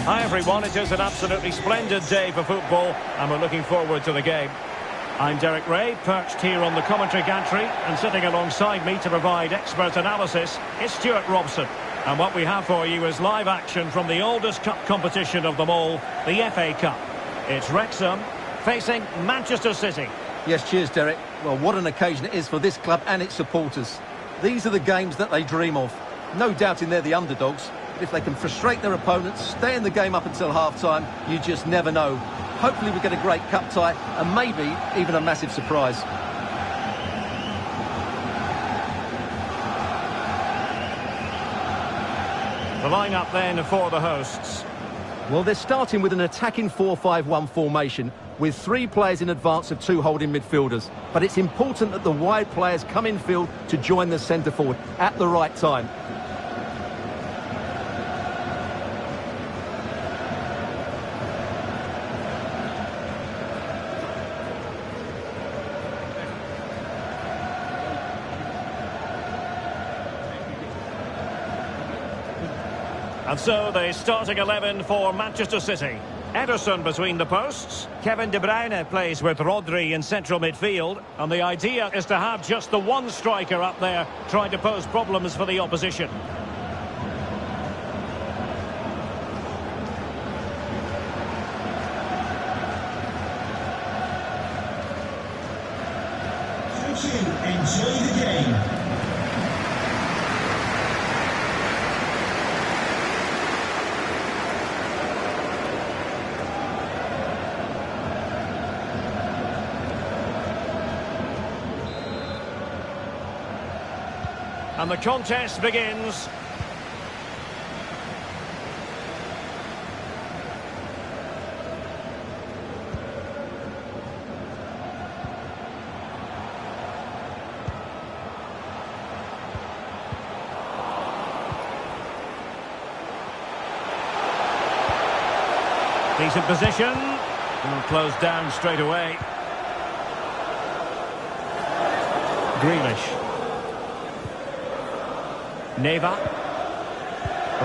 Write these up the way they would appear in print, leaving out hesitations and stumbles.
Hi everyone, it is an absolutely splendid day for football and we're looking forward to the game. I'm Derek Ray, perched here on the commentary gantry, and sitting alongside me to provide expert analysis is Stuart Robson. And what we have for you is live action from the oldest cup competition of them all, the FA Cup. It's Wrexham facing Manchester City. Yes, cheers Derek. Well, what an occasion it is for this club and its supporters. These are the games that they dream of. No doubting they're the underdogs. But if they can frustrate their opponents, stay in the game up until half-time, you just never know. Hopefully we get a great cup tie and maybe even a massive surprise. The lineup then for the hosts. Well, they're starting with an attacking 4-5-1 formation with 3 players in advance of 2 holding midfielders. But it's important that the wide players come in field to join the centre forward at the right time. And so the starting 11 for Manchester City. Ederson between the posts. Kevin De Bruyne plays with Rodri in central midfield. And the idea is to have just the one striker up there trying to pose problems for the opposition. Enjoy the game. And the contest begins. Decent position. Will close down straight away. Grealish. Neva.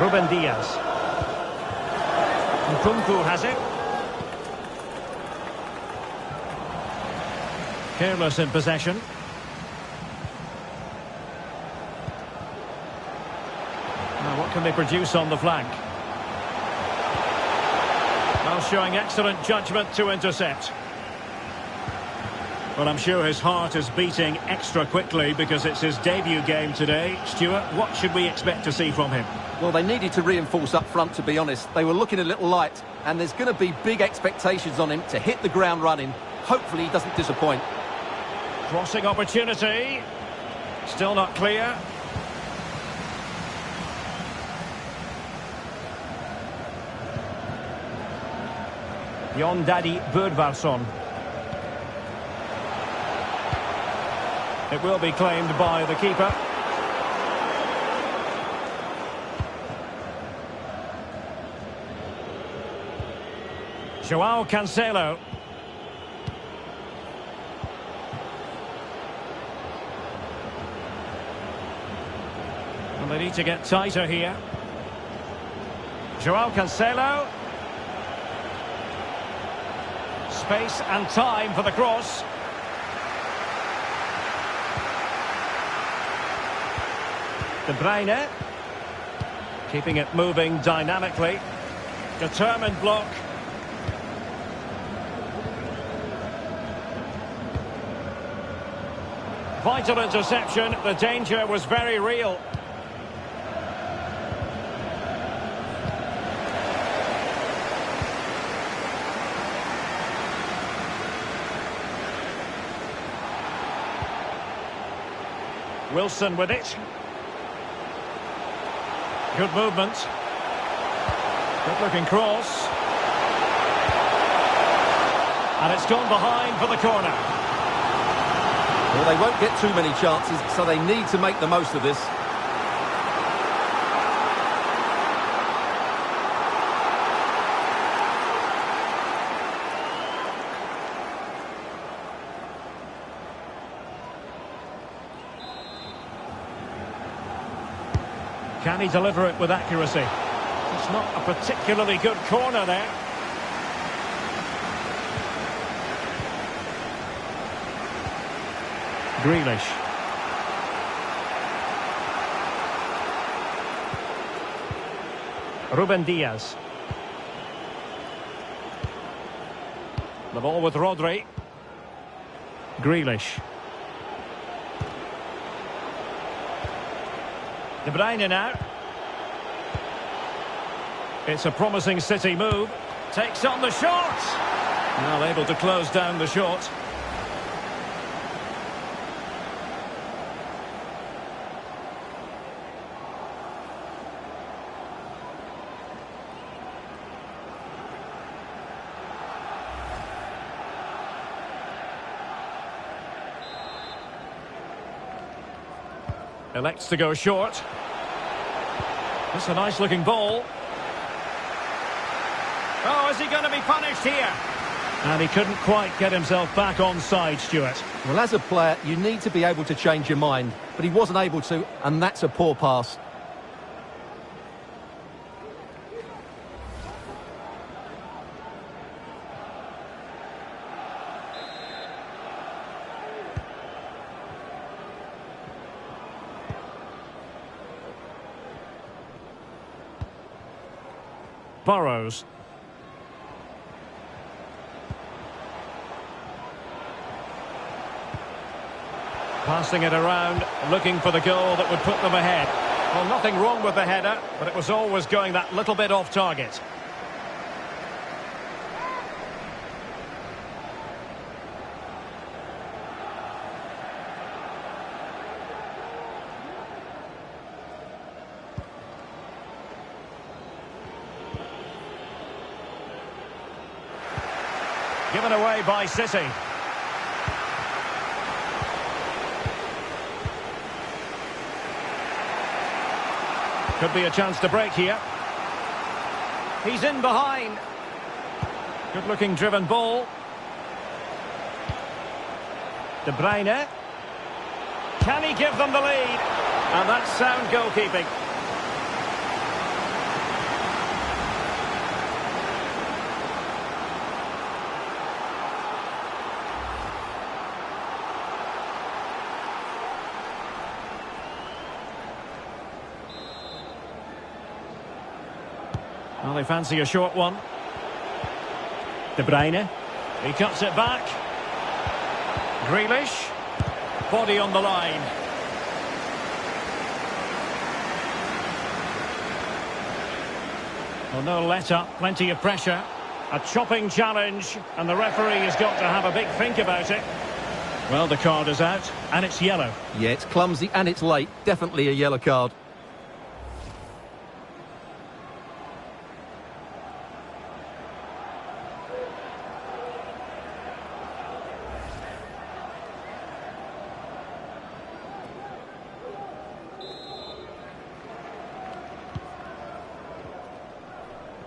Ruben Diaz. Nkunku has it. Careless in possession. Now what can they produce on the flank? Well, showing excellent judgment to intercept. Well, I'm sure his heart is beating extra quickly because it's his debut game today. Stuart, what should we expect to see from him? Well, they needed to reinforce up front, to be honest. They were looking a little light, and there's going to be big expectations on him to hit the ground running. Hopefully he doesn't disappoint. Crossing opportunity. Still not clear. Jon Daddy Burdvarsson. It will be claimed by the keeper. Joao Cancelo. And they need to get tighter here. Joao Cancelo. Space and time for the cross. De Bruyne, keeping it moving dynamically. Determined block. Vital interception. The danger was very real. Wilson with it. Good movement. Good looking cross. And it's gone behind for the corner. Well, they won't get too many chances, so they need to make the most of this. Can he deliver it with accuracy? It's not a particularly good corner there. Grealish. Ruben Diaz. The ball with Rodri. Grealish. De Bruyne now. It's a promising City move. Takes on the shot. Well, able to close down the shot. Elects to go short. That's a nice looking ball. Oh, is he going to be punished here? And he couldn't quite get himself back onside, Stuart. Well, as a player, you need to be able to change your mind, but he wasn't able to, and that's a poor pass. Burrows. Passing it around, looking for the goal that would put them ahead. Well, nothing wrong with the header, but it was always going that little bit off target. Given away by City. Could be a chance to break here. He's in behind. Good looking driven ball. De Bruyne. Can he give them the lead? And that's sound goalkeeping. Well, they fancy a short one. De Bruyne. He cuts it back. Grealish. Body on the line. Well, no let-up, plenty of pressure. A chopping challenge, and the referee has got to have a big think about it. Well, the card is out, and it's yellow. Yeah, it's clumsy and it's late. Definitely a yellow card.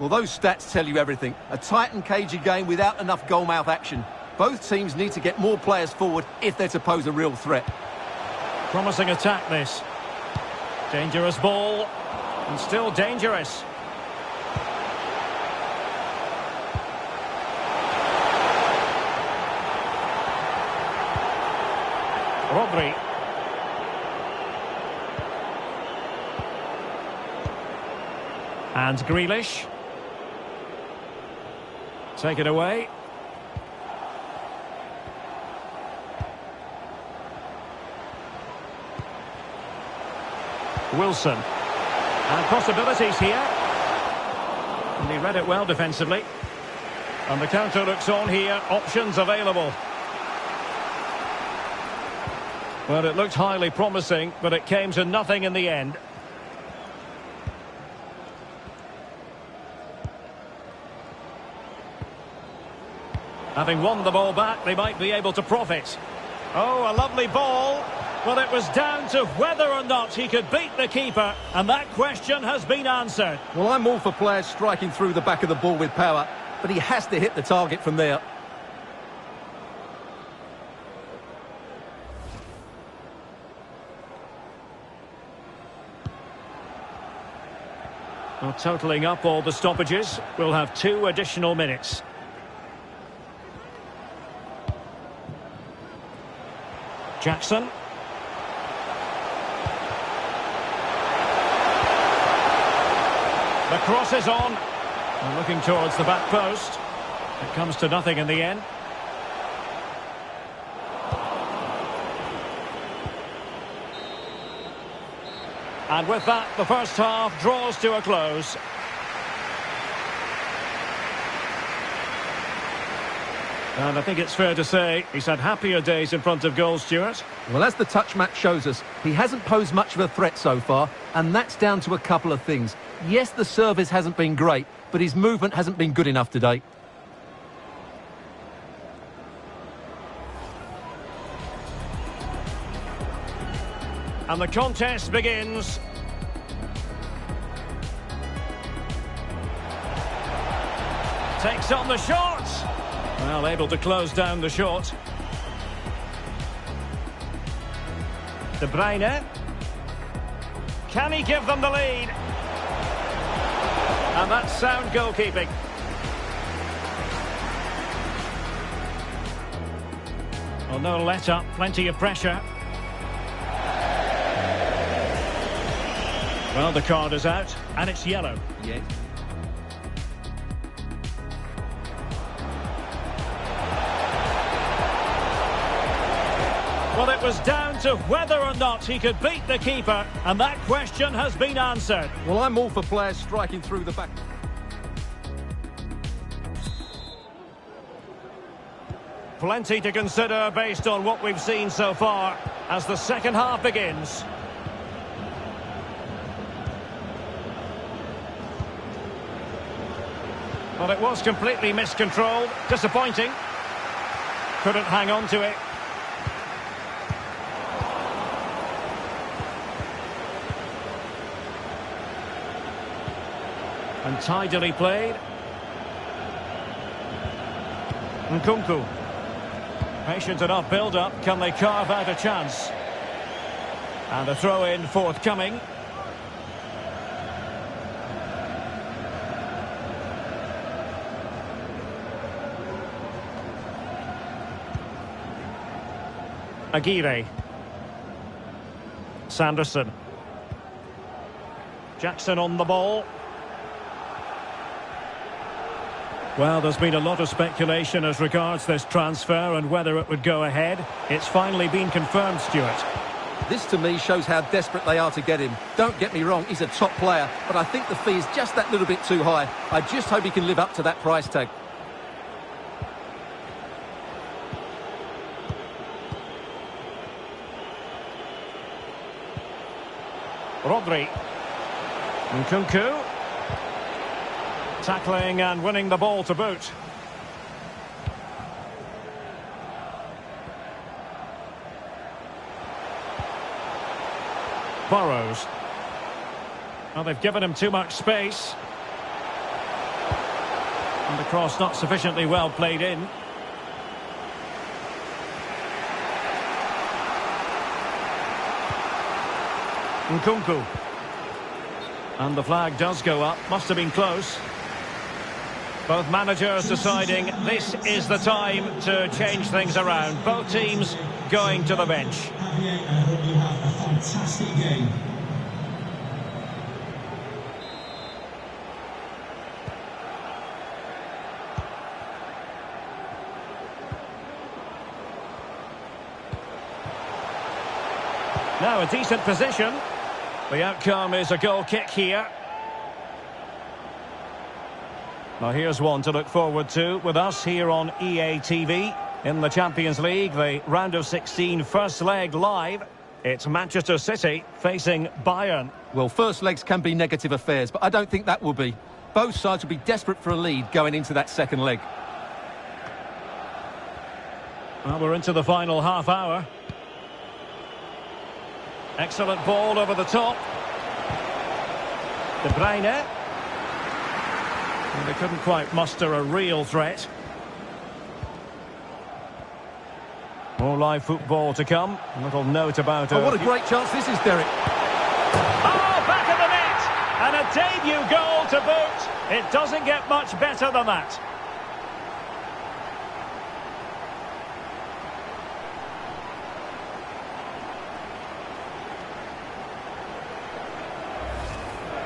Well, those stats tell you everything. A tight and cagey game without enough goal-mouth action. Both teams need to get more players forward if they're to pose a real threat. Promising attack, this. Dangerous ball. And still dangerous. Rodri. And Grealish. Take it away. Wilson. And possibilities here. And he read it well defensively. And the counter looks on here. Options available. Well, it looked highly promising, but it came to nothing in the end. Having won the ball back, they might be able to profit. Oh, a lovely ball. Well, it was down to whether or not he could beat the keeper, and that question has been answered. Well, I'm all for players striking through the back of the ball with power, but he has to hit the target from there. Well, totalling up all the stoppages, we'll have 2 additional minutes. Jackson. The cross is on. And looking towards the back post. It comes to nothing in the end. And with that, the first half draws to a close. And I think it's fair to say he's had happier days in front of goal, Stuart. Well, as the touch match shows us, he hasn't posed much of a threat so far, and that's down to a couple of things. Yes, the service hasn't been great, but his movement hasn't been good enough today. And the contest begins. Takes on the shot. Well, able to close down the shot. De Bruyne. Can he give them the lead? And that's sound goalkeeping. Well, no let up, plenty of pressure. Well, the card is out, and it's yellow. Yes. Well, it was down to whether or not he could beat the keeper, and that question has been answered. Well, I'm all for players striking through the back. Plenty to consider based on what we've seen so far as the second half begins. Well, it was completely miscontrolled. Disappointing. Couldn't hang on to it. And tidily played. Nkunku. Patient enough build-up. Can they carve out a chance? And a throw-in forthcoming. Aguirre. Sanderson. Jackson on the ball. Well, there's been a lot of speculation as regards this transfer and whether it would go ahead. It's finally been confirmed, Stuart. This, to me, shows how desperate they are to get him. Don't get me wrong, he's a top player, but I think the fee is just that little bit too high. I just hope he can live up to that price tag. Rodri. Nkunku. Tackling and winning the ball to boot. Burrows. Well, they've given him too much space. And the cross not sufficiently well played in. Nkunku. And the flag does go up. Must have been close. Both managers deciding this is the time to change things around. Both teams going to the bench. Javier, and I hope you have a fantastic game. Now a decent position. The outcome is a goal kick here. Now here's one to look forward to with us here on EA TV. In the Champions League, the round of 16 first leg live. It's Manchester City facing Bayern. Well, first legs can be negative affairs, but I don't think that will be. Both sides will be desperate for a lead going into that second leg. Well, we're into the final half hour. Excellent ball over the top. De Bruyne. And they couldn't quite muster a real threat. More live football to come. A little note about it. Oh, what a great chance this is, Derek. Oh, back of the net! And a debut goal to boot. It doesn't get much better than that.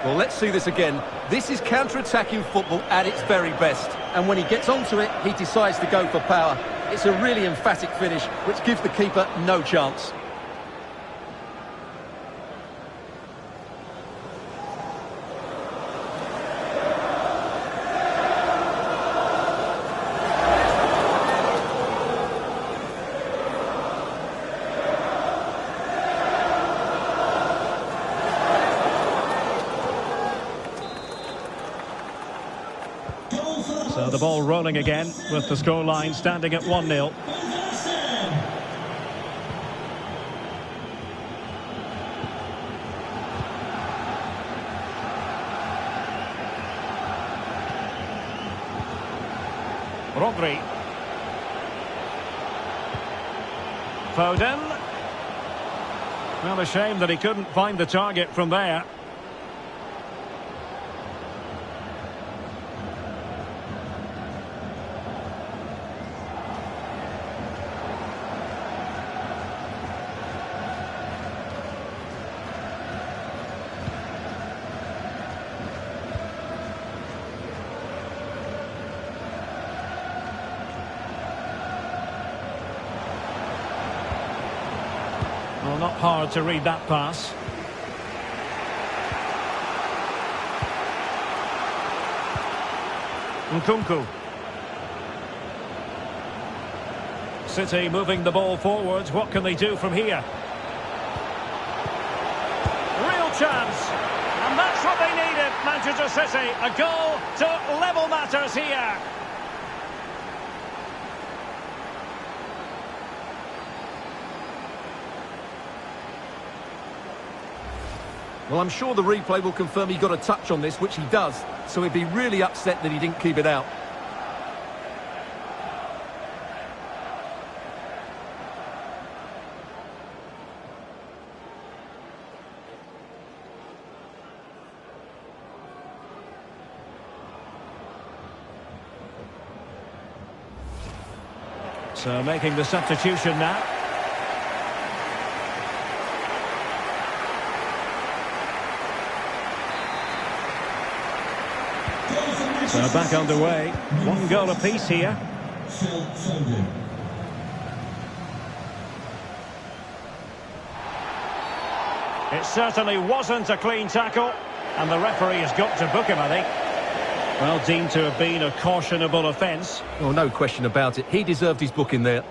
Well, let's see this again. This is counter-attacking football at its very best. And when he gets onto it, he decides to go for power. It's a really emphatic finish, which gives the keeper no chance. So the ball rolling again with the scoreline standing at 1-0. Rodri. Foden. Well, a shame that he couldn't find the target from there. Well, not hard to read that pass. Nkunku. City moving the ball forwards. What can they do from here? Real chance. And that's what they needed, Manchester City. A goal to level matters here. Well, I'm sure the replay will confirm he got a touch on this, which he does. So he'd be really upset that he didn't keep it out. So making the substitution now. So back underway. 1 goal apiece here. It certainly wasn't a clean tackle, and the referee has got to book him, I think. Well, deemed to have been a cautionable offence. Oh, no question about it. He deserved his booking there.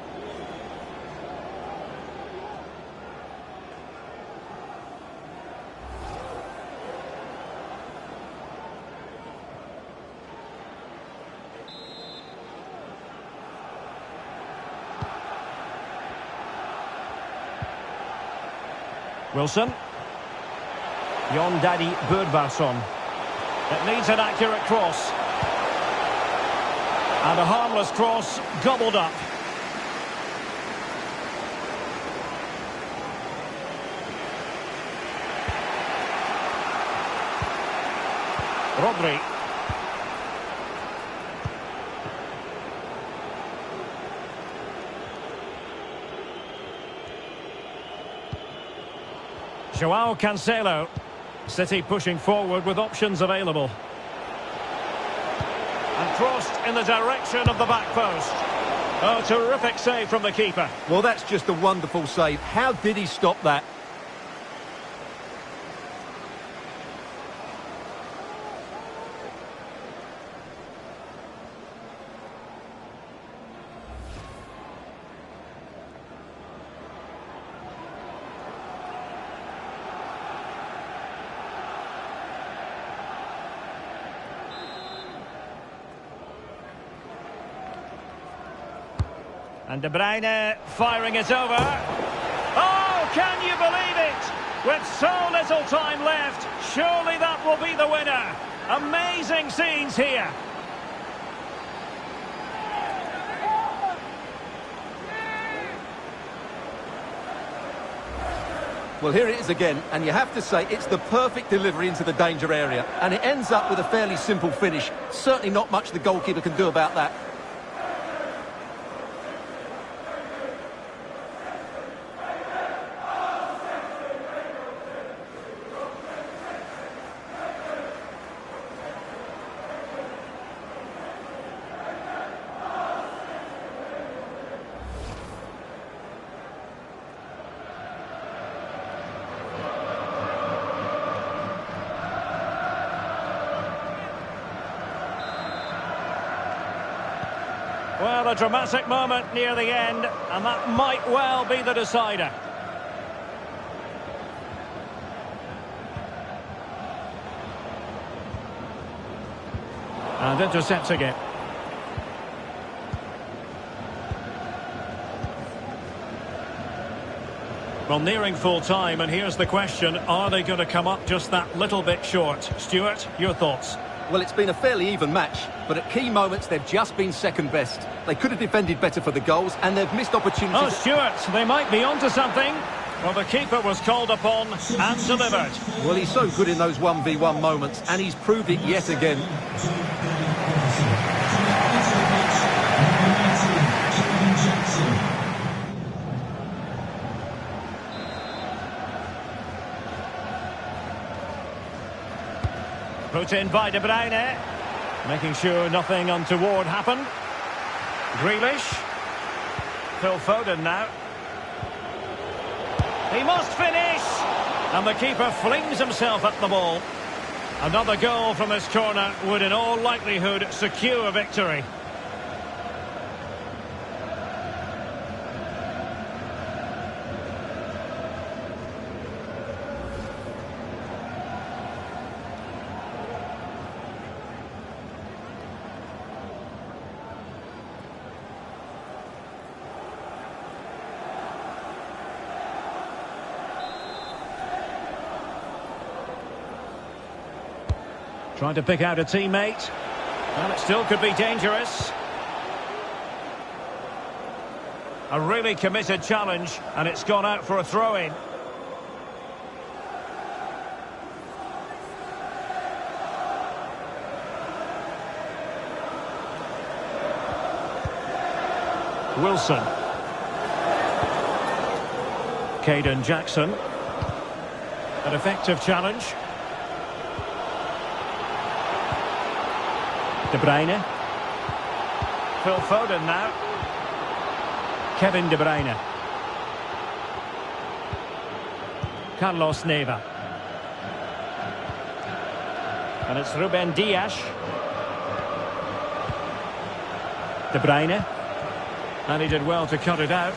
Wilson. Jon Daddy Burdvarsson. It needs an accurate cross. And a harmless cross gobbled up. Rodri. Joao Cancelo. City pushing forward with options available. And crossed in the direction of the back post. Oh, terrific save from the keeper. Well, that's just a wonderful save. How did he stop that? And De Bruyne firing it over. Oh, can you believe it? With so little time left, surely that will be the winner. Amazing scenes here. Well, here it is again, and you have to say it's the perfect delivery into the danger area. And it ends up with a fairly simple finish. Certainly not much the goalkeeper can do about that. Well, a dramatic moment near the end, and that might well be the decider. And intercepting it. Well, nearing full time, and here's the question, are they going to come up just that little bit short? Stuart, your thoughts? Well, it's been a fairly even match, but at key moments they've just been second best. They could have defended better for the goals, and they've missed opportunities. Oh, Stuart, they might be onto something. Well, the keeper was called upon and delivered. Well, he's so good in those 1v1 moments, and he's proved it yet again. Put in by De Bruyne, making sure nothing untoward happened. Grealish. Phil Foden now. He must finish! And the keeper flings himself at the ball. Another goal from this corner would in all likelihood secure a victory. Trying to pick out a teammate. Well, it still could be dangerous. A really committed challenge, and it's gone out for a throw-in. Wilson. Caden Jackson. An effective challenge. De Bruyne. Phil Foden now. Kevin De Bruyne. Carlos Neva. And it's Ruben Dias. De Bruyne. And he did well to cut it out.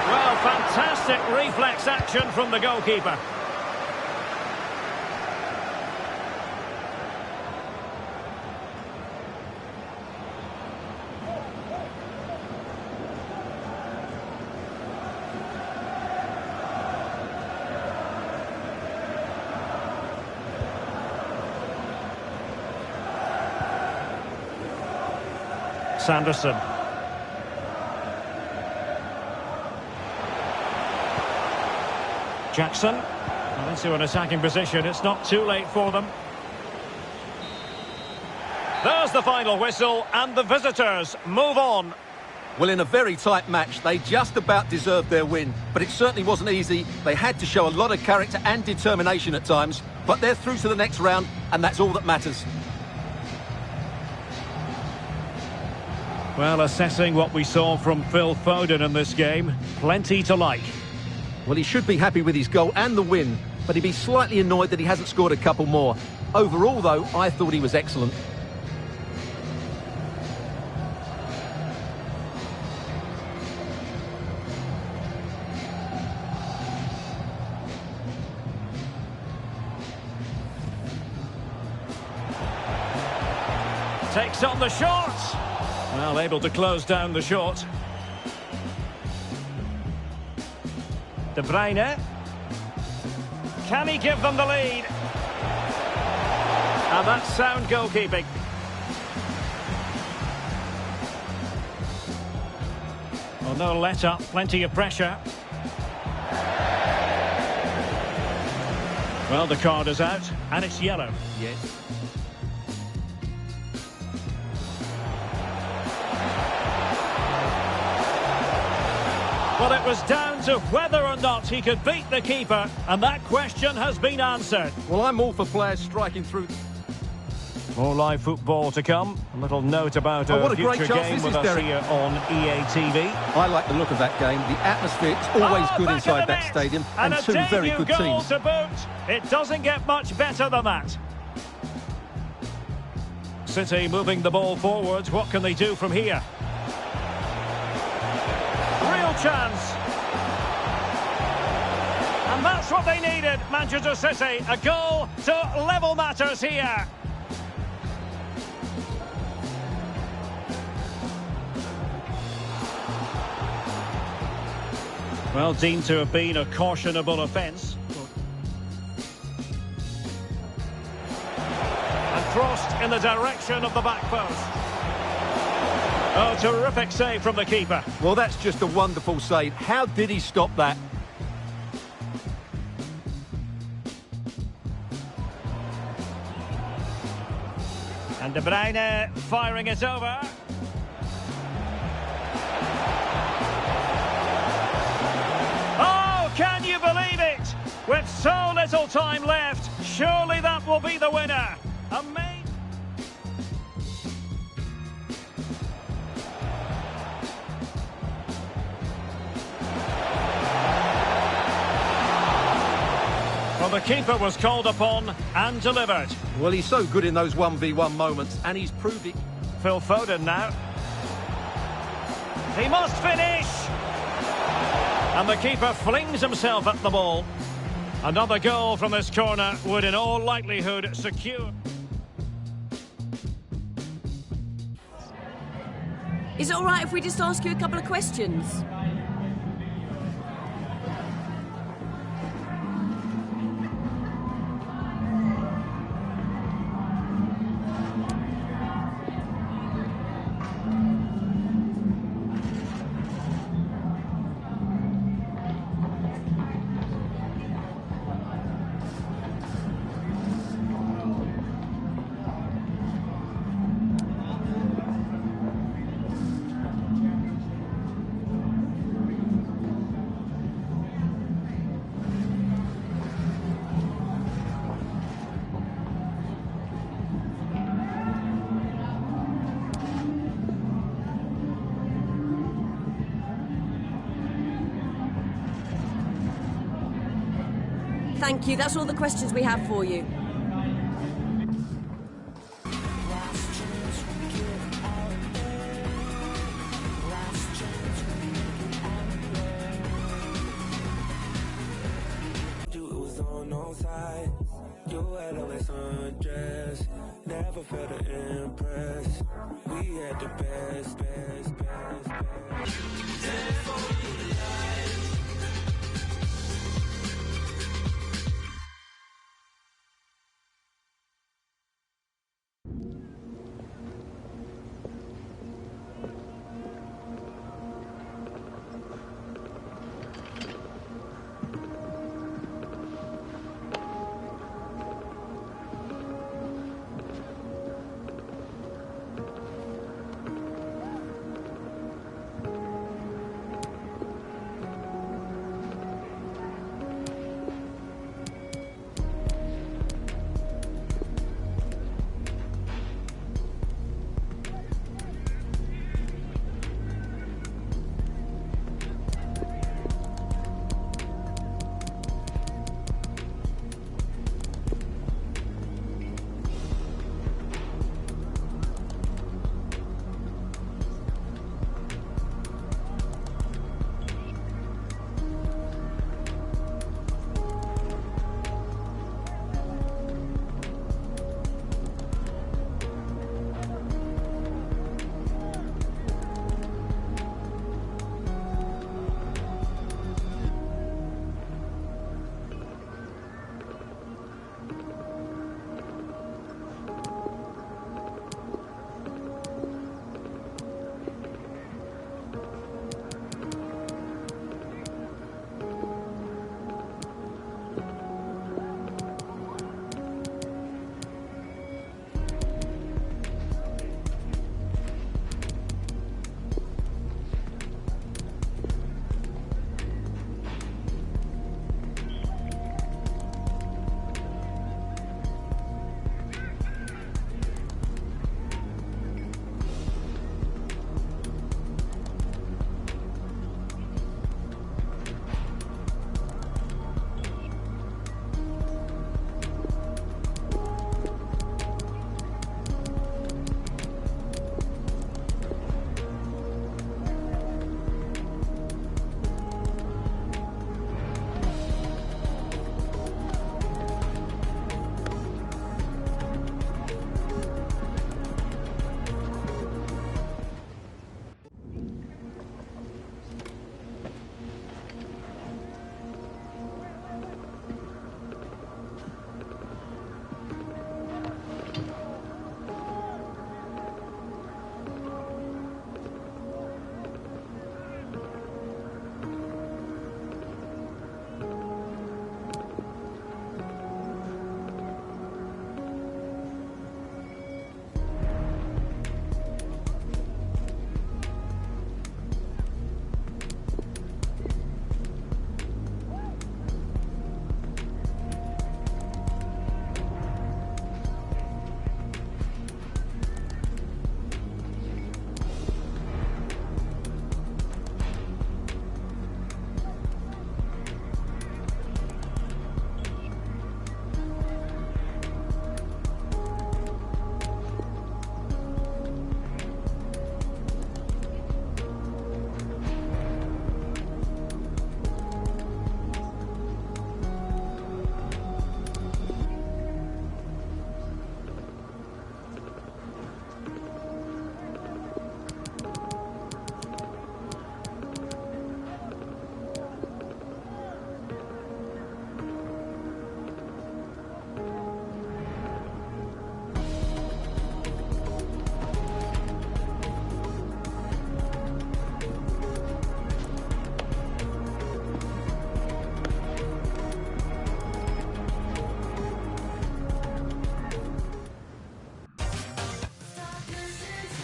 Well, fantastic reflex action from the goalkeeper. Sanderson. Jackson. Well, into an attacking position. It's not too late for them. There's the final whistle, and the visitors move on. Well, in a very tight match, they just about deserved their win. But it certainly wasn't easy. They had to show a lot of character and determination at times. But they're through to the next round, and that's all that matters. Well, assessing what we saw from Phil Foden in this game, plenty to like. Well, he should be happy with his goal and the win, but he'd be slightly annoyed that he hasn't scored a couple more. Overall, though, I thought he was excellent. Takes on the shot. Well, able to close down the shot. De Bruyne. Can he give them the lead? And that's sound goalkeeping. Well, no let-up, plenty of pressure. Well, the card is out, and it's yellow. Yes. Well, it was down to whether or not he could beat the keeper, and that question has been answered. Well, I'm all for players striking through. More live football to come. A little note about what a a great future chance game this with is, us Derek. here on EA TV. I like the look of that game. The atmosphere is always good back inside of the that net. stadium, And and a two very debut good goal teams. to boot. It doesn't get much better than that. City moving the ball forwards. What can they do from here? Real chance. And that's what they needed, Manchester City. A goal to level matters here. Well, deemed to have been a cautionable offence. And crossed in the direction of the back post. Oh, terrific save from the keeper. Well, that's just a wonderful save. How did he stop that? And De Bruyne firing it over. Oh, can you believe it? With so little time left, surely that will be the winner. Amazing. Well, the keeper was called upon and delivered. Well, he's so good in those 1v1 moments, and he's proved it. Phil Foden now. He must finish! And the keeper flings himself at the ball. Another goal from this corner would in all likelihood secure. Is it all right if we just ask you a couple of questions? Thank you. That's all the questions we have for you. You had always undressed, never felt to impress. We had the best.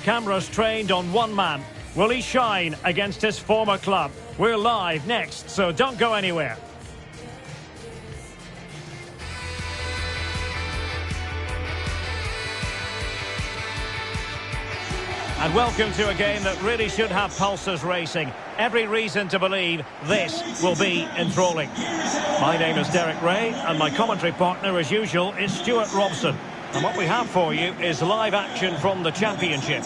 cameras trained on one man. Will he shine against his former club? We're live next, so don't go anywhere. And welcome to a game that really should have pulses racing. Every reason to believe this will be enthralling. My name is Derek Ray, and my commentary partner, as usual, is Stuart Robson. And what we have for you is live action from the Championship.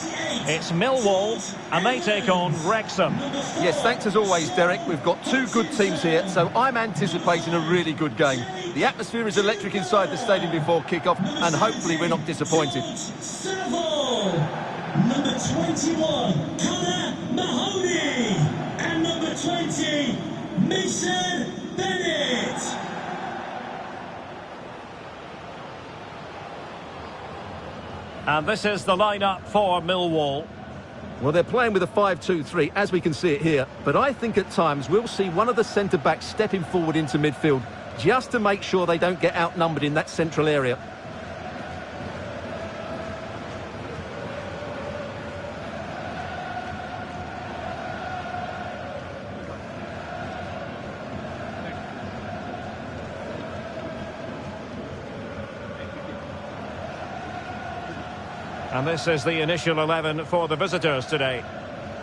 It's Millwall, and they take on Wrexham. Yes, thanks as always, Derek. We've got two good teams here, so I'm anticipating a really good game. The atmosphere is electric inside the stadium before kick-off, and hopefully we're not disappointed. Number 21, Connor Mahoney. And number 20, Mason Bennett. And this is the lineup for Millwall. Well, they're playing with a 5-2-3, as we can see it here. But I think at times we'll see one of the centre-backs stepping forward into midfield, just to make sure they don't get outnumbered in that central area. And this is the initial 11 for the visitors today.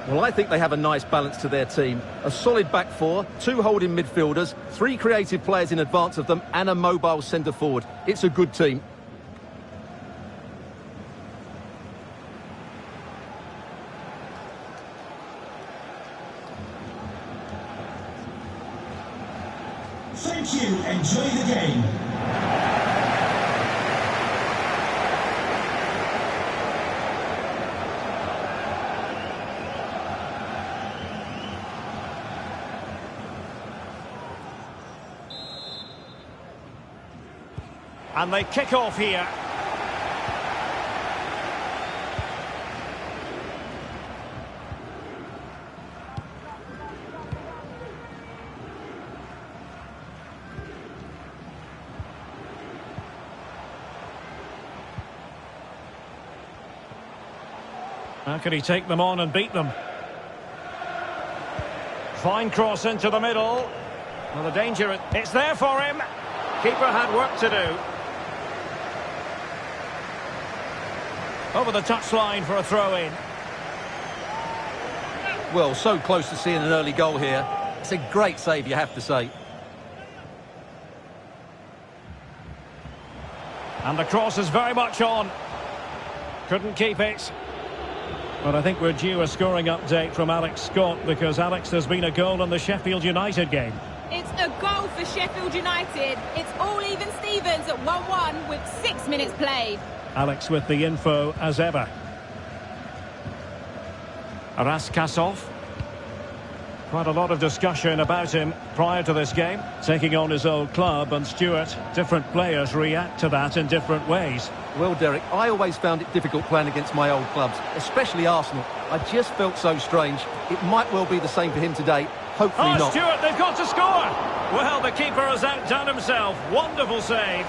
Well, I think they have a nice balance to their team. A solid back four, two holding midfielders, three creative players in advance of them, and a mobile centre-forward. It's a good team. Thank you. Enjoy the game. And they kick off here. How can he take them on and beat them? Fine cross into the middle. Well, the danger, it's there for him. Keeper had work to do. Over the touchline for a throw-in. Well, so close to seeing an early goal here. It's a great save, you have to say. And the cross is very much on. Couldn't keep it. But I think we're due a scoring update from Alex Scott, because, Alex, there's been a goal in the Sheffield United game. It's a goal for Sheffield United. It's all even Stevens at 1-1 with 6 minutes played. Alex with the info as ever. Raskasov. Quite a lot of discussion about him prior to this game, taking on his old club, and Stuart, different players react to that in different ways. Well, Derek, I always found it difficult playing against my old clubs, especially Arsenal. I just felt so strange. It might well be the same for him today. Hopefully not. Stuart, they've got to score! Well, the keeper has outdone himself. Wonderful save.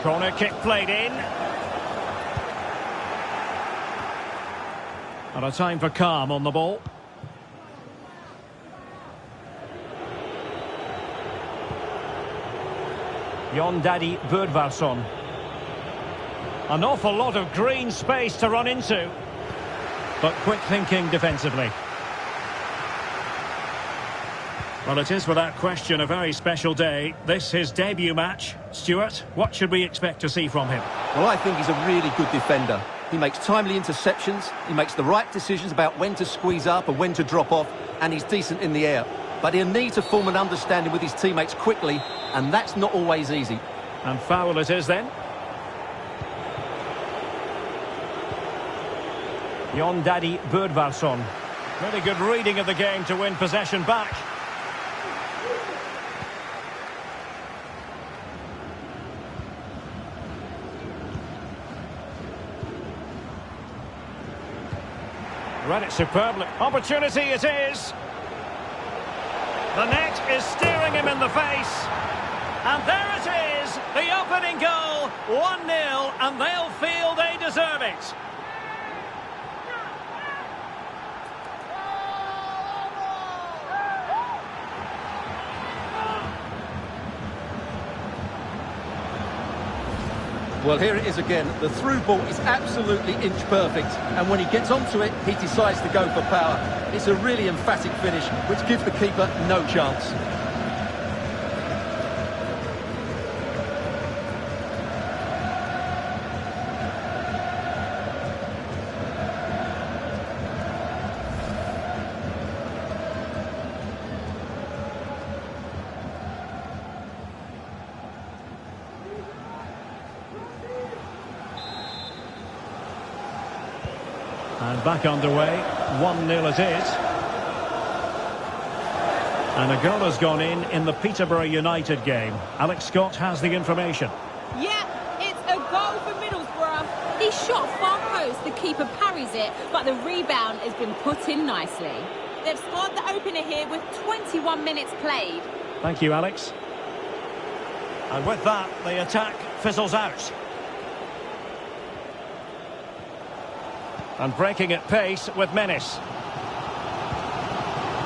Corner kick played in. And a time for calm on the ball. Jon Daddy Burdvarsson. An awful lot of green space to run into. But quick thinking defensively. Well, it is without question a very special day. This his debut match. Stuart, what should we expect to see from him? Well, I think he's a really good defender. He makes timely interceptions, he makes the right decisions about when to squeeze up and when to drop off, and he's decent in the air. But he'll need to form an understanding with his teammates quickly, and that's not always easy. And foul it is then. Jon Daddy Burdvarsson. Really good reading of the game to win possession back. Read it superbly. Opportunity it is. The net is staring him in the face. And there it is, the opening goal, 1-0, and they'll feel they deserve it. Well, here it is again. The through ball is absolutely inch perfect, and when he gets onto it, he decides to go for power. It's a really emphatic finish, which gives the keeper no chance. And back underway, 1-0 it is. And a goal has gone in the Peterborough United game. Alex Scott has the information. Yeah, it's a goal for Middlesbrough. He shot far post, the keeper parries it, but the rebound has been put in nicely. They've scored the opener here with 21 minutes played. Thank you, Alex. And with that, the attack fizzles out. And breaking at pace with menace.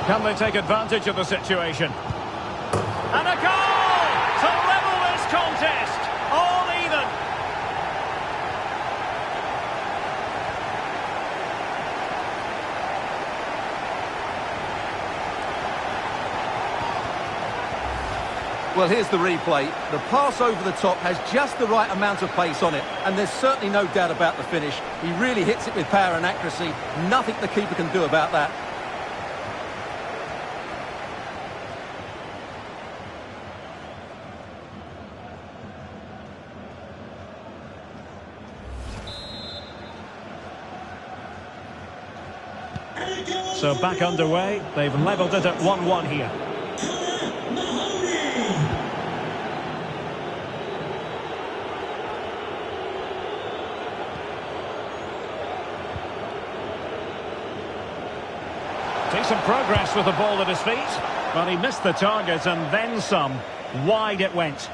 Can they take advantage of the situation? And a goal to level this contest. All even. Well, here's the replay. The pass over the top has just the right amount of pace on it, and there's certainly no doubt about the finish. He really hits it with power and accuracy. Nothing the keeper can do about that. So back underway. They've levelled it at 1-1 here. Decent progress with the ball at his feet, but he missed the target and then some. Wide it went.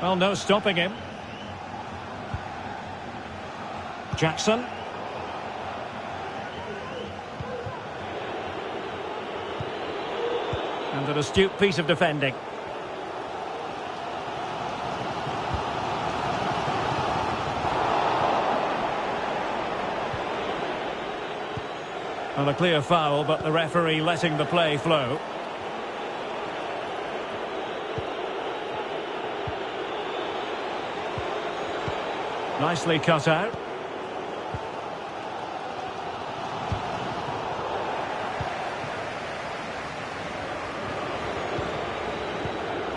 Well, no stopping him. Jackson. And an astute piece of defending. Well, a clear foul, but the referee letting the play flow. Nicely cut out.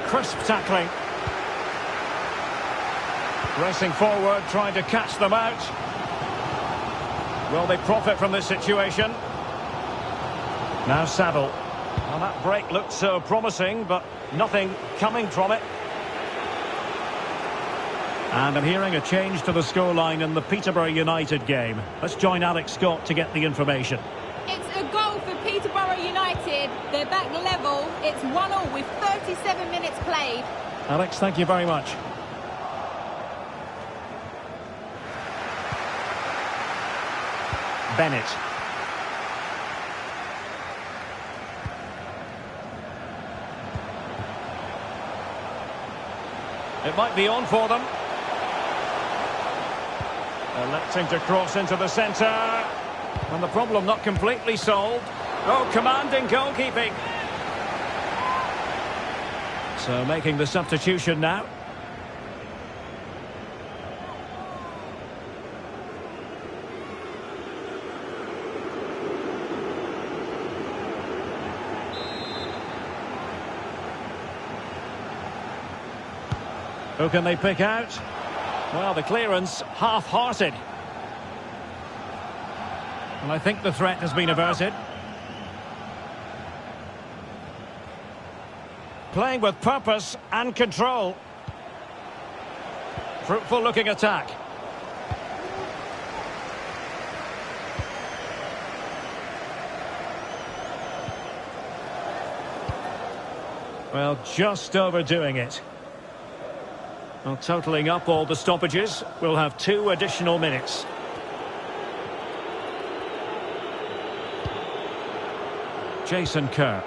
Crisp tackling. Racing forward, trying to catch them out. Will they profit from this situation? Now Saville. Well, that break looked so promising, but nothing coming from it. And I'm hearing a change to the scoreline in the Peterborough United game. Let's join Alex Scott to get the information. It's a goal for Peterborough United. They're back level. It's 1-1 with 37 minutes played. Alex, thank you very much. Bennett. It might be on for them. Electing to cross into the centre. And the problem not completely solved. Oh, commanding goalkeeping. So making the substitution now. Who can they pick out? Well, the clearance half-hearted. And I think the threat has been averted. Playing with purpose and control. Fruitful looking attack. Well, just overdoing it. Well, totalling up all the stoppages, we'll have 2 additional minutes. Jason Kerr.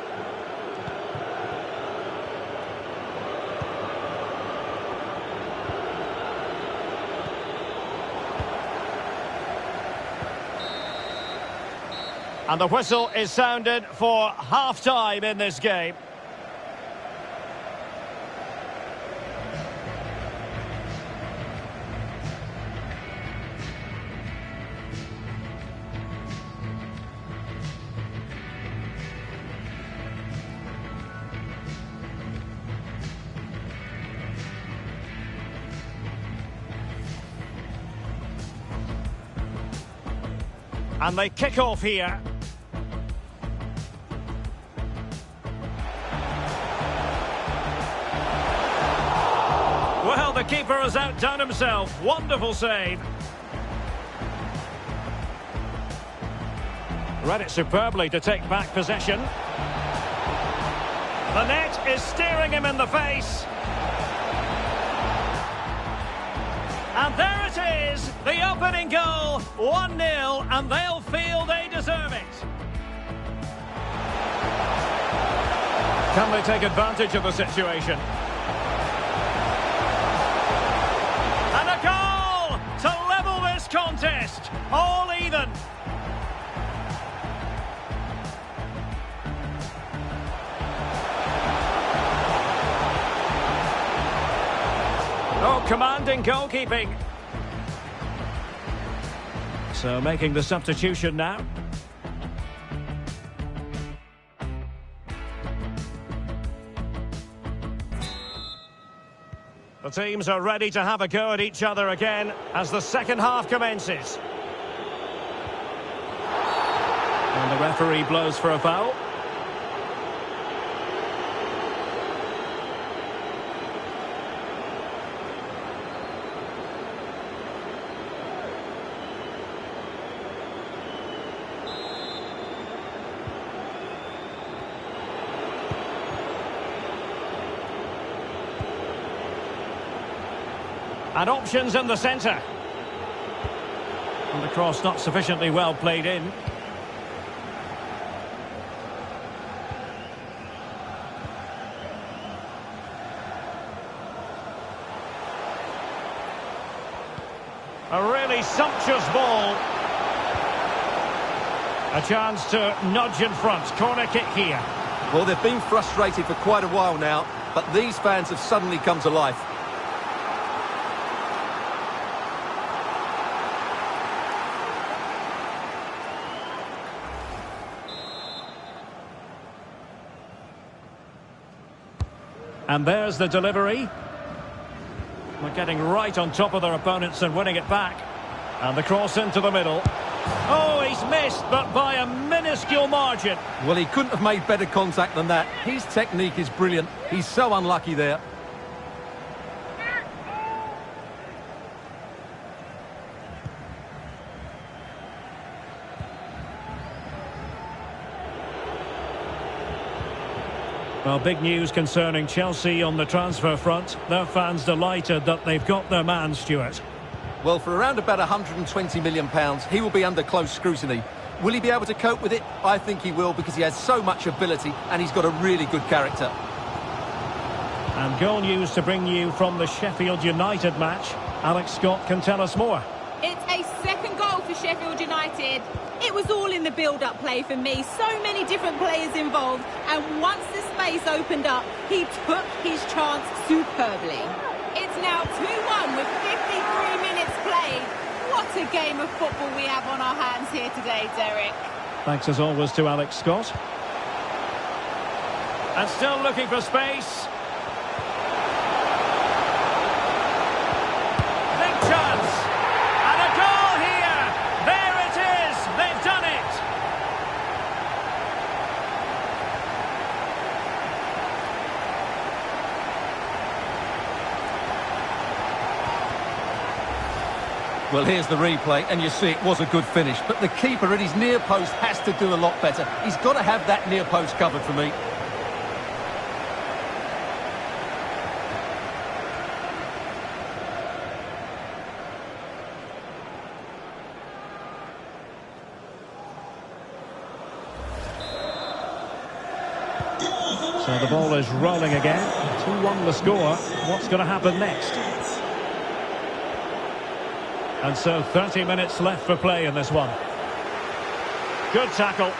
And the whistle is sounded for half-time in this game. And they kick off here. Well, the keeper has outdone himself. Wonderful save. Read it superbly to take back possession. The net is staring him in the face. And there it is, the opening goal, 1-0, and they'll feel they deserve it. Can they take advantage of the situation? And a goal to level this contest, all even. Oh, commanding goalkeeping. So making the substitution now. The teams are ready to have a go at each other again as the second half commences. And the referee blows for a foul. And options in the centre. And the cross not sufficiently well played in. A really sumptuous ball. A chance to nudge in front. Corner kick here. Well, they've been frustrated for quite a while now, but these fans have suddenly come to life. And there's the delivery. They're getting right on top of their opponents and winning it back. And the cross into the middle. Oh, he's missed, but by a minuscule margin. Well, he couldn't have made better contact than that. His technique is brilliant. He's so unlucky there. Well, big news concerning Chelsea on the transfer front. Their fans delighted that they've got their man, Stuart. Well, for around about £120 million, he will be under close scrutiny. Will he be able to cope with it? I think he will, because he has so much ability and he's got a really good character. And goal news to bring you from the Sheffield United match. Alex Scott can tell us more. It's a second goal for Sheffield United. It was all in the build-up play for me. So many different players involved. And once the space opened up, he took his chance superbly. It's now 2-1 with 53 minutes played. What a game of football we have on our hands here today, Derek. Thanks as always to Alex Scott. And still looking for space. Well, here's the replay, and you see it was a good finish. But the keeper at his near post has to do a lot better. He's got to have that near post covered for me. So the ball is rolling again. 2-1 the score. What's going to happen next? And so 30 minutes left for play in this one. Good tackle.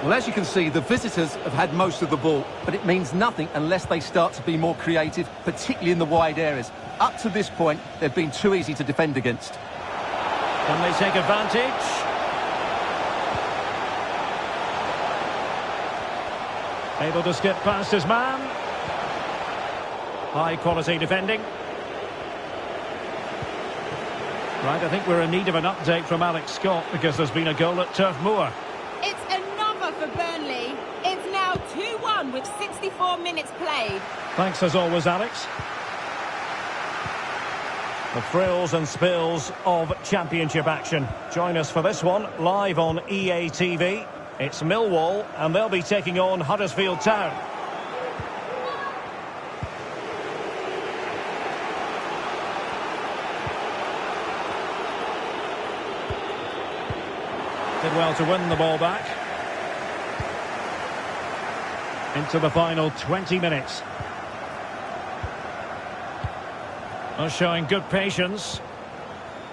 Well, as you can see, the visitors have had most of the ball, but it means nothing unless they start to be more creative, particularly in the wide areas. Up to this point, they've been too easy to defend against. Can they take advantage? Able to skip past his man. High quality defending. Right, I think we're in need of an update from Alex Scott because there's been a goal at Turf Moor. It's another for Burnley. It's now 2-1 with 64 minutes played. Thanks as always, Alex. The thrills and spills of championship action. Join us for this one live on EA TV. It's Millwall and they'll be taking on Huddersfield Town. Did well to win the ball back. Into the final 20 minutes. Showing good patience.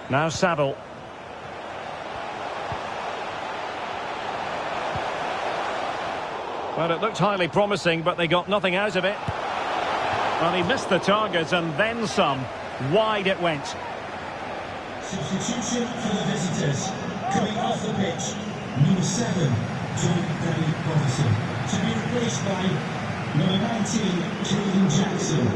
Now Saville. Well, it looked highly promising, but they got nothing out of it. Well, he missed the target and then some. Wide it went. Substitution for the visitors. Coming off the pitch, number 7, John Danny Robertson. To be replaced by number 19, Jordan Jackson.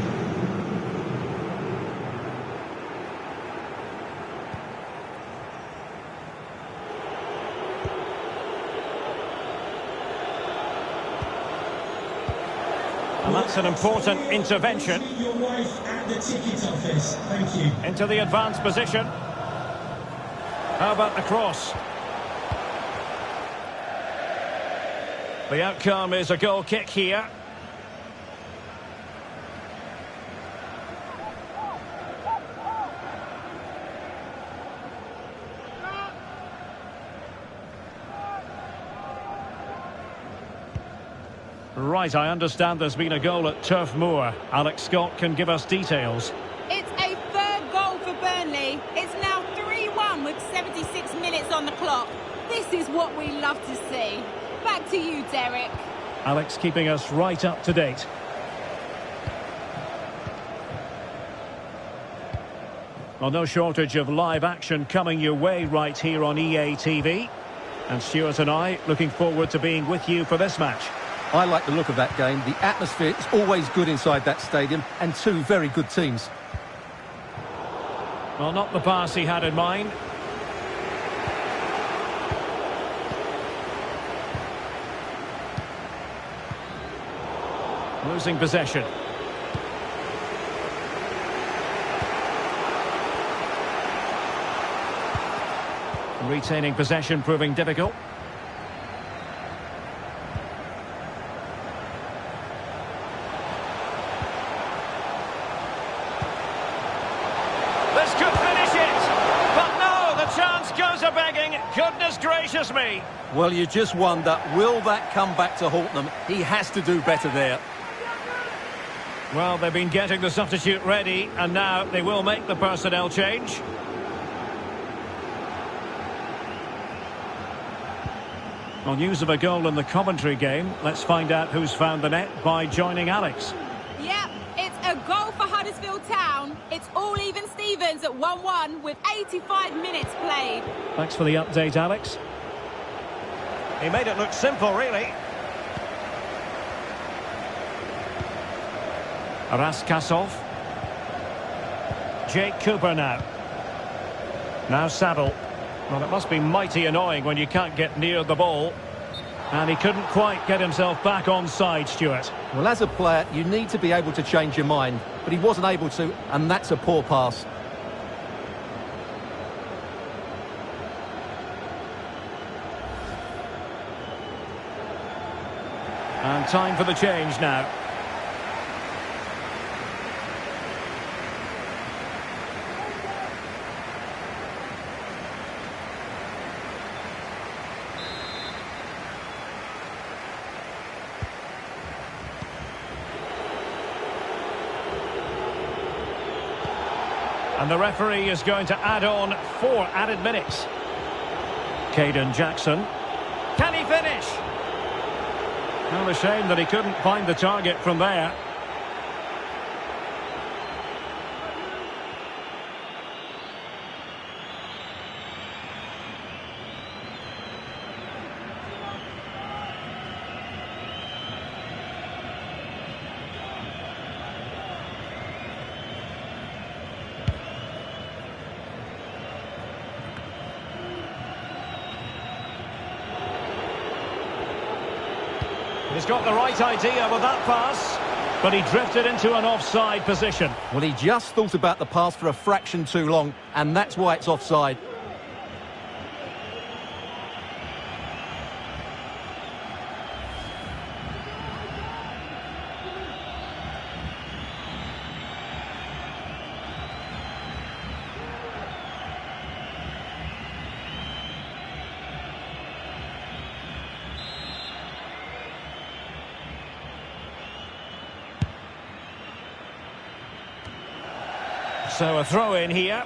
And that's an important intervention. Your wife at the ticket office. Thank you. Into the advanced position. How about the cross? The outcome is a goal kick here. Right, I understand there's been a goal at Turf Moor. Alex Scott can give us details. It's a third goal for Burnley. It's now 3-1 with 76 minutes on the clock. This is what we love to see. Back to you, Derek. Alex keeping us right up to date. Well, no shortage of live action coming your way right here on EA TV. And Stuart and I looking forward to being with you for this match. I like the look of that game. The atmosphere is always good inside that stadium, and two very good teams. Well, not the pass he had in mind. Losing possession. Retaining possession proving difficult. This could finish it, but no, the chance goes a-begging. Goodness gracious me. Well, you just wonder, will that come back to haunt them? He has to do better there. Well, they've been getting the substitute ready, and now they will make the personnel change. Well, news of a goal in the commentary game. Let's find out who's found the net by joining Alex. Yep, it's a goal for Huddersfield Town. It's all even Stevens at 1-1 with 85 minutes played. Thanks for the update, Alex. He made it look simple, really. Raskasov. Jake Cooper now. Now Saville. Well, it must be mighty annoying when you can't get near the ball. And he couldn't quite get himself back on side, Stuart. Well, as a player, you need to be able to change your mind, but he wasn't able to, and that's a poor pass. And time for the change now. And the referee is going to add on 4 added minutes. Caden Jackson. Can he finish? Well, a shame that he couldn't find the target from there. He's got the right idea with that pass, but he drifted into an offside position. Well, he just thought about the pass for a fraction too long, and that's why it's offside. So a throw in here.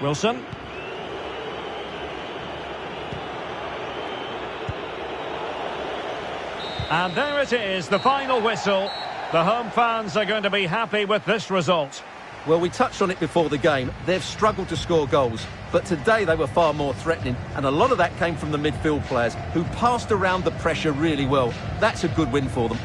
Wilson. And there it is, the final whistle. The home fans are going to be happy with this result. Well, we touched on it before the game. They've struggled to score goals, but today they were far more threatening, and a lot of that came from the midfield players, who passed around the pressure really well. That's a good win for them.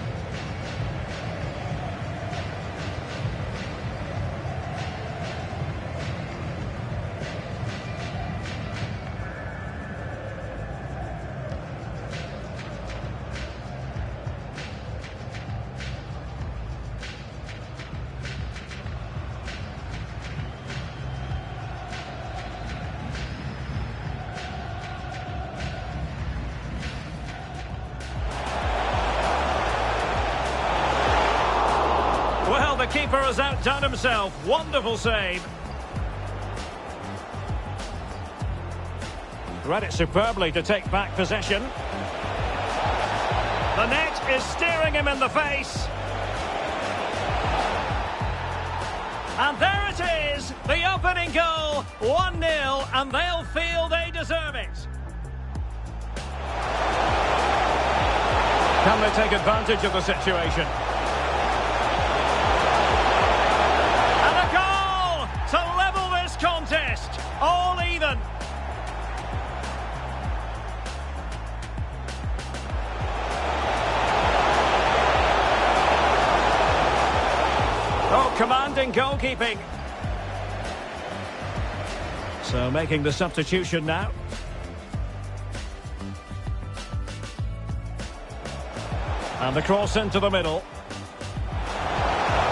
Well, the keeper has outdone himself. Wonderful save. Read it superbly to take back possession. The net is staring him in the face. And there it is, the opening goal, 1-0, and they'll feel they deserve it. Can they take advantage of the situation? And a goal to level this contest, all even. Oh, commanding goalkeeping. So making the substitution now. And the cross into the middle.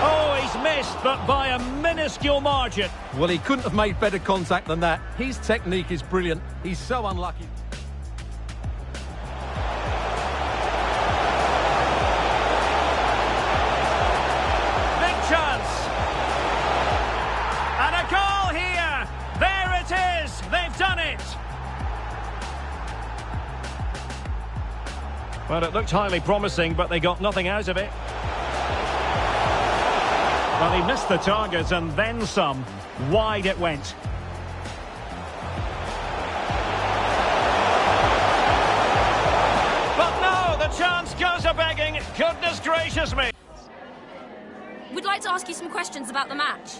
Oh, he's missed, but by a minuscule margin. Well, he couldn't have made better contact than that. His technique is brilliant. He's so unlucky. And a goal here! There it is! They've done it! Well, it looked highly promising, but they got nothing out of it. Well, he missed the target and then some. Wide it went. But no, the chance goes a-begging. Goodness gracious me! We'd like to ask you some questions about the match.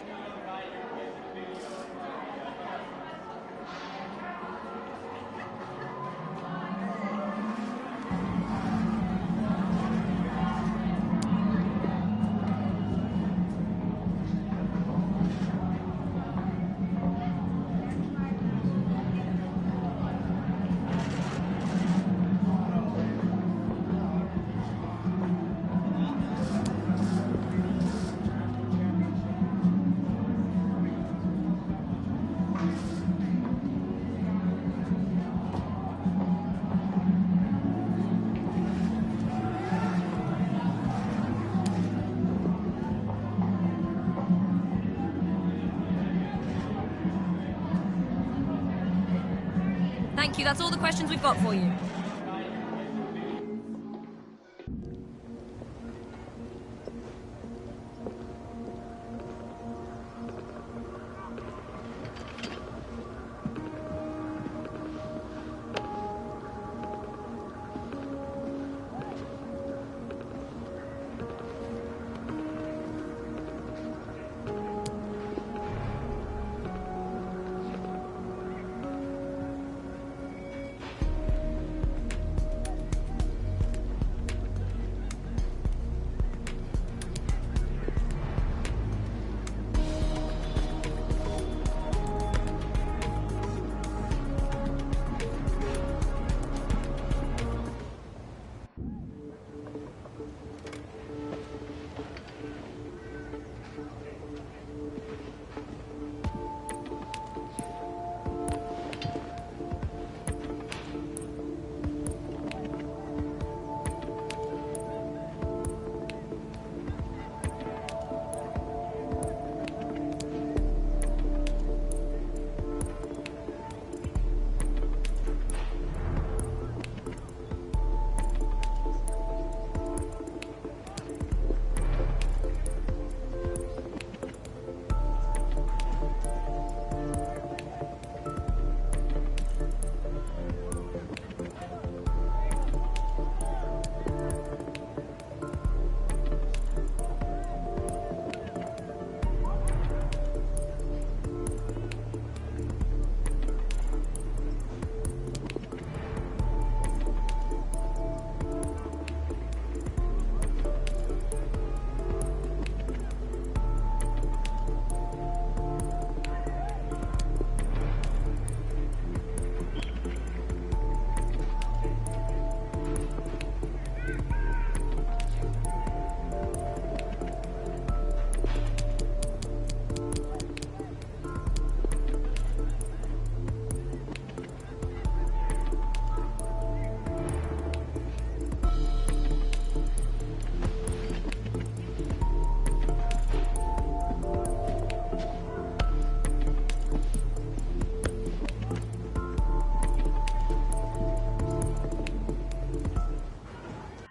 Thank you, that's all the questions we've got for you.